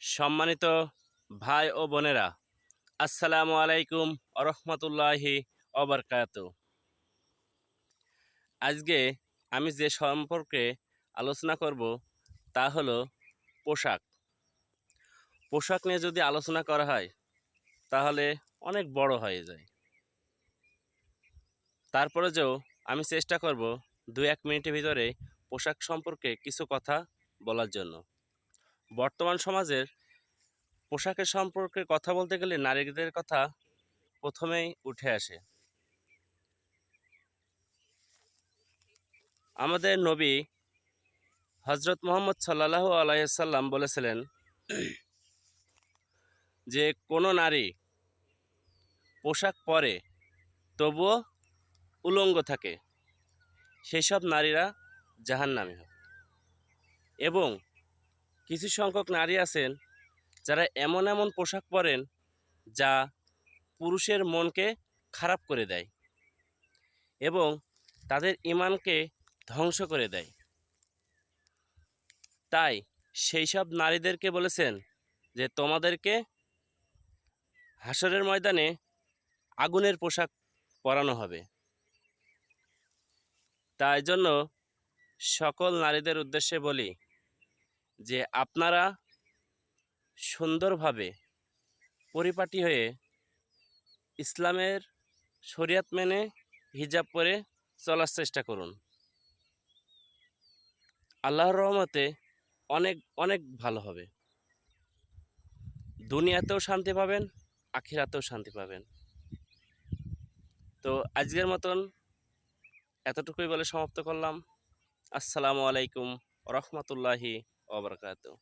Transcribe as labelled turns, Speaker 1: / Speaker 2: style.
Speaker 1: সম্মানিত ভাই ও বোনেরা, আসসালামু আলাইকুম আরহামতুল্লাহি অবরকাত। আজকে আমি যে সম্পর্কে আলোচনা করব তা হলো পোশাক। পোশাক নিয়ে যদি আলোচনা করা হয় তাহলে অনেক বড় হয়ে যায়। তারপরে যেও আমি চেষ্টা করব 2-1 মিনিটের ভিতরে পোশাক সম্পর্কে কিছু কথা বলার জন্য। বর্তমান সমাজের পোশাকের সম্পর্কে কথা বলতে গেলে নারীদের কথা প্রথমেই উঠে আসে। আমাদের নবী হজরত মুহাম্মদ সাল্লাল্লাহু আলাইহি সাল্লাম বলেছিলেন যে কোনো নারী পোশাক পরে তবুও উলঙ্গ থাকে, সেই সব নারীরা জাহান্নামী হবে। এবং কিছু সংখ্যক নারী আছেন যারা এমন এমন পোশাক পরেন যা পুরুষের মনকে খারাপ করে দেয় এবং তাদের ঈমানকে ধ্বংস করে দেয়। তাই সেই সব নারীদেরকে বলেছেন যে তোমাদেরকে হাসরের ময়দানে আগুনের পোশাক পরানো হবে। তাই জন্য সকল নারীদের উদ্দেশ্যে বলি যে আপনারা সুন্দরভাবে পরিপাটি হয়ে ইসলামের শরিয়ত মেনে হিজাব পরে চলার চেষ্টা করুন। আল্লাহর রহমতে অনেক অনেক ভালো হবে। দুনিয়াতেও শান্তি পাবেন, আখিরাতেও শান্তি পাবেন। তো আজকের মতন এতটুকুই বলে সমাপ্ত করলাম। আসসালামু আলাইকুম রহমতুল্লাহি ওয়া বারাকাতুহু।